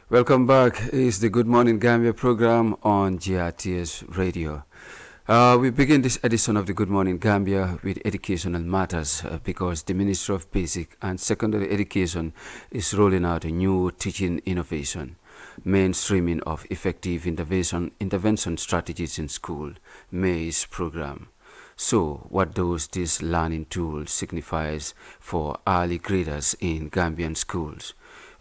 Welcome back. It's the Good Morning Gambia program on GRTS Radio. We begin this edition of the Good Morning Gambia with educational matters because the Ministry of Basic and Secondary Education is rolling out a new teaching innovation, mainstreaming of effective intervention strategies in school, Mbsse program. So, what does this learning tool signifies for early graders in Gambian schools?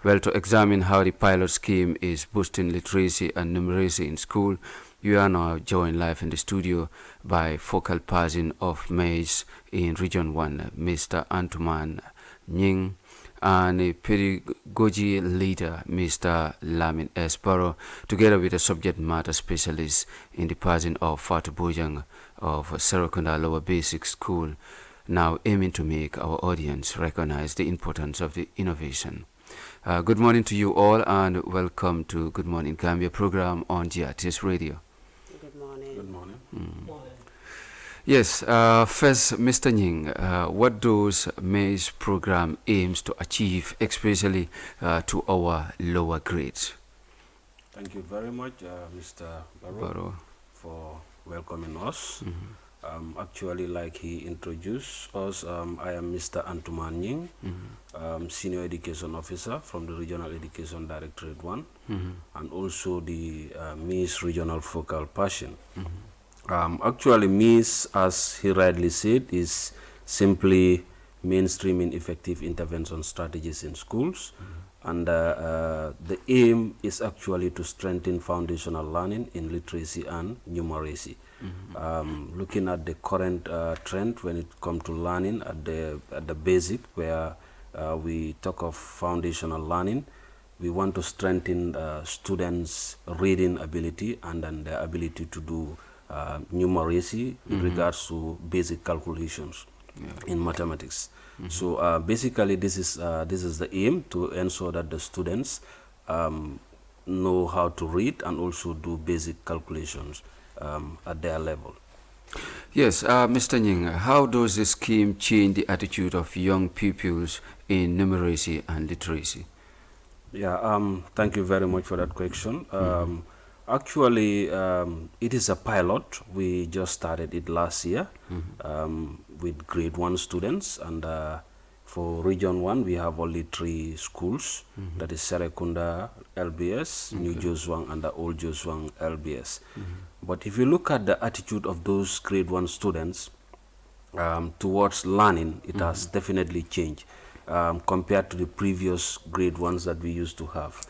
Well, to examine how the pilot scheme is boosting literacy and numeracy in school, you are now joined live in the studio by focal person of Mbsse in Region 1, Mr. Antuman Nying, and a pedagogy leader, Mr. Lamin S. Barrow, together with a subject matter specialist in the person of Fatu Bojang of Serakunda Lower Basic School, now aiming to make our audience recognize the importance of the innovation. Good morning to you all and welcome to Good Morning Gambia program on GRTS Radio. Good morning. Good morning. Morning. Yes, first, Mr. Nying, what does Mbsse program aims to achieve, especially to our lower grades? Thank you very much, Mr. Barrow, for welcoming us. Actually, like he introduced us, I am Mr. Antuman Nying, Senior Education Officer from the Regional Education Directorate 1, and also the Mbsse Regional Focal Person. Actually, Mbsse, as he rightly said, is simply mainstreaming effective intervention strategies in schools. And the aim is actually to strengthen foundational learning in literacy and numeracy. Looking at the current trend when it comes to learning at the basic, where we talk of foundational learning, we want to strengthen students' reading ability and then their ability to do numeracy in regards to basic calculations in mathematics. So basically, this is the aim, to ensure that the students know how to read and also do basic calculations at their level. Yes, Mr. Nying, how does this scheme change the attitude of young pupils in numeracy and literacy? Yeah, thank you very much for that question. Actually, it is a pilot. We just started it last year with grade 1 students, and for Region 1, we have only 3 schools. That is Serakunda LBS, New Joswang, and the Old Joswang LBS. But if you look at the attitude of those grade 1 students towards learning, it has definitely changed. Compared to the previous grade 1s that we used to have.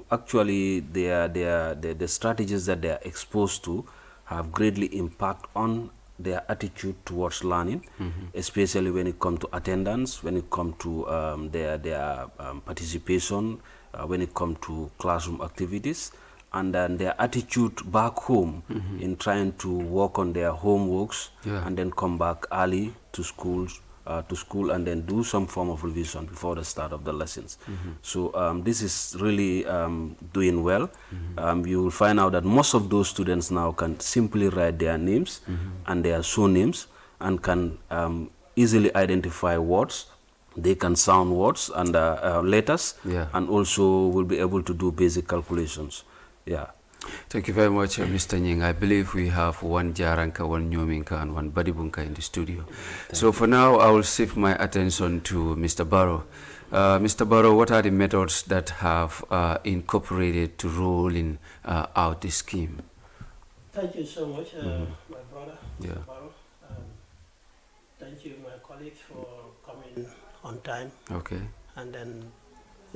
Actually, the strategies that they are exposed to have greatly impact on their attitude towards learning, especially when it comes to attendance, when it comes to their participation, when it comes to classroom activities, and then their attitude back home in trying to work on their homeworks and then come back early to school and then do some form of revision before the start of the lessons. So this is really doing well. You will find out that most of those students now can simply write their names and their surnames and can easily identify words. They can sound words and letters, and also will be able to do basic calculations. Thank you very much, Mr. Nying. I believe we have one Jaranka, one Nyominka, and one Badibunka in the studio. So for now, I will shift my attention to Mr. Barrow. Mr. Barrow, what are the methods that have incorporated to rolling out this scheme? Thank you so much, my brother, Mr. Barrow. Thank you, my colleagues, for coming on time. Okay. And then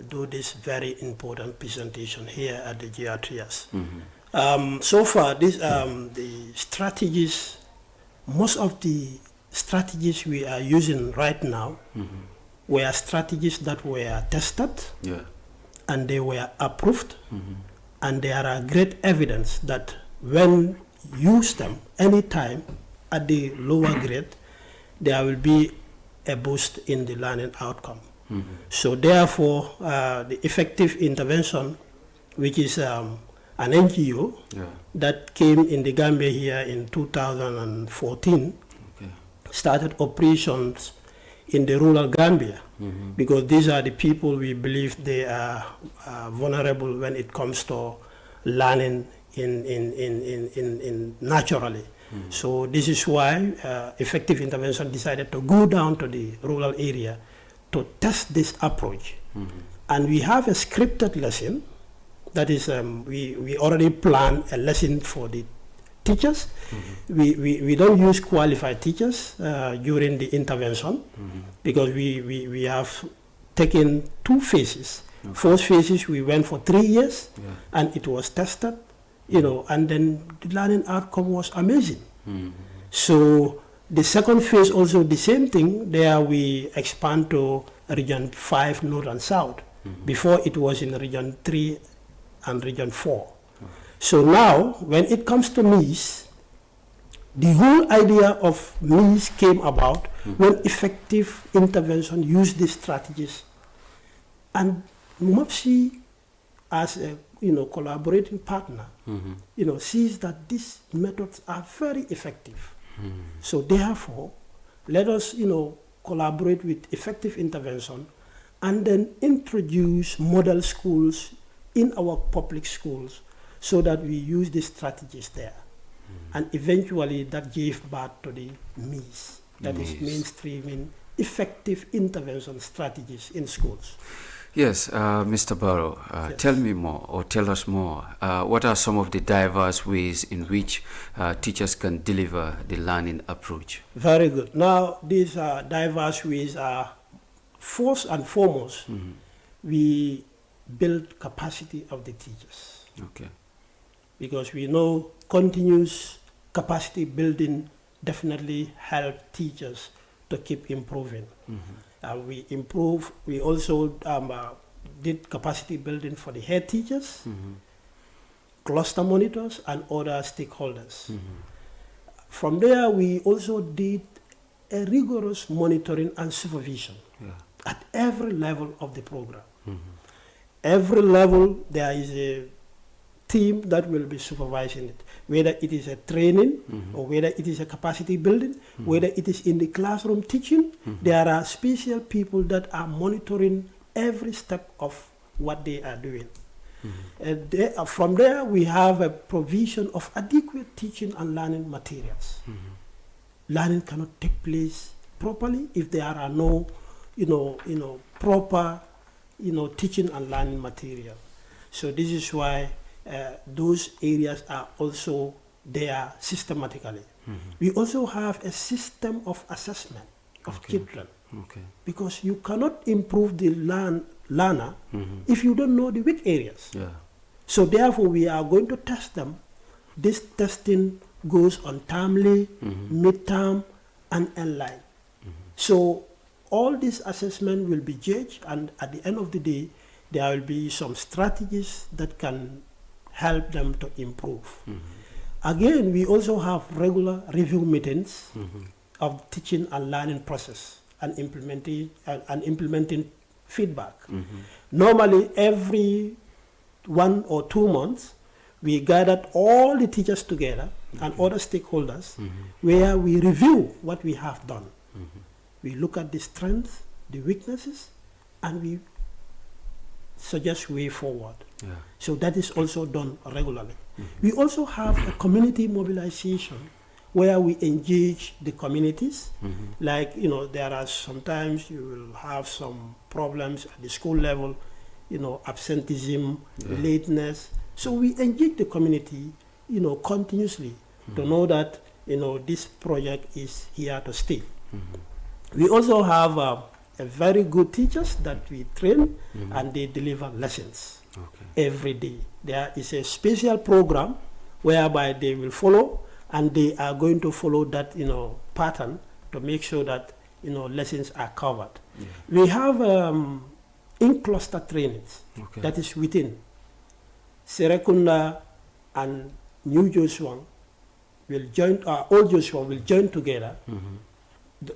do this very important presentation here at the GRTS. So far, this, the strategies, most of the strategies we are using right now were strategies that were tested and they were approved, and there are great evidence that when used them anytime at the lower grade, there will be a boost in the learning outcome. So therefore, the effective intervention, which is an NGO that came in the Gambia here in 2014, started operations in the rural Gambia, because these are the people we believe they are vulnerable when it comes to learning in naturally. So this is why effective intervention decided to go down to the rural area to test this approach. And we have a scripted lesson. That is, we already planned a lesson for the teachers. We don't use qualified teachers during the intervention because we have taken 2 phases. First phases we went for 3 years and it was tested, and then the learning outcome was amazing. So the second phase also the same thing. There we expand to region 5 north and south. Before it was in region 3 and region 4. So now, when it comes to Mbsse, the whole idea of Mbsse came about when effective intervention used these strategies. And Mbsse, as a collaborating partner, sees that these methods are very effective. So therefore, let us collaborate with effective intervention and then introduce model schools in our public schools so that we use these strategies there. And eventually that gave birth to the Mbsse, that is mainstreaming effective intervention strategies in schools. Yes, Mr. Barrow, tell me more, or tell us more. What are some of the diverse ways in which teachers can deliver the learning approach? Very good. Now, these diverse ways are, first and foremost, we build capacity of the teachers. Okay. Because we know continuous capacity building definitely help teachers to keep improving. We also did capacity building for the head teachers, cluster monitors, and other stakeholders. From there, we also did a rigorous monitoring and supervision at every level of the program. Every level, there is a team that will be supervising it, whether it is a training or whether it is a capacity building, whether it is in the classroom teaching. There are special people that are monitoring every step of what they are doing. From there, we have a provision of adequate teaching and learning materials. Learning cannot take place properly if there are no, proper, teaching and learning material. So this is why those areas are also there systematically. We also have a system of assessment of children, because you cannot improve the learner if you don't know the weak areas. So therefore, we are going to test them. This testing goes on termly, mid-term, and end-line. So all this assessment will be judged, and at the end of the day, there will be some strategies that can help them to improve. Again, we also have regular review meetings of teaching and learning process and implementing feedback. Normally, every 1 or 2 months, we gathered all the teachers together and other stakeholders where we review what we have done. We look at the strengths, the weaknesses, and we suggest way forward. So that is also done regularly. We also have a community mobilization where we engage the communities. Like, there are sometimes you will have some problems at the school level, absenteeism, lateness. So we engage the community, continuously to know that, this project is here to stay. We also have a very good teachers that we train and they deliver lessons every day. There is a special program whereby they will follow, and they are going to follow that pattern to make sure that lessons are covered. We have in-cluster trainings that is within Serekunda and New Joshua will join, Old Joshua will join together.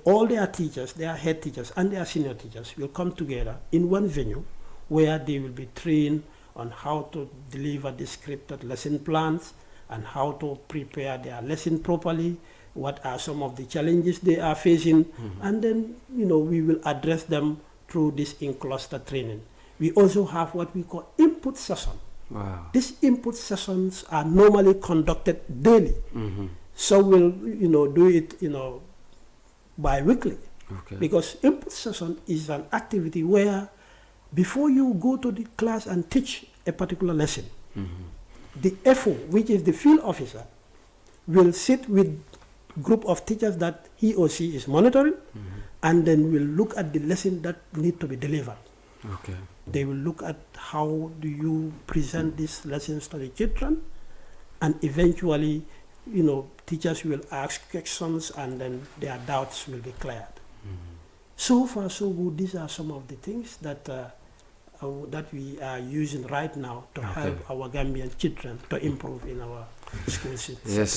All their teachers, their head teachers and their senior teachers will come together in one venue where they will be trained on how to deliver the scripted lesson plans and how to prepare their lesson properly, what are some of the challenges they are facing, and then, we will address them through this in-cluster training. We also have what we call input session. Wow. These input sessions are normally conducted daily. So we'll, do it, bi-weekly. Okay. Because input session is an activity where before you go to the class and teach a particular lesson, the FO, which is the field officer, will sit with group of teachers that he or she is monitoring, and then will look at the lesson that need to be delivered. Okay. They will look at how do you present these lessons to the children, and eventually, teachers will ask questions, and then their doubts will be cleared. So far, so good. These are some of the things that that we are using right now to help our Gambian children to improve in our school system. Yes,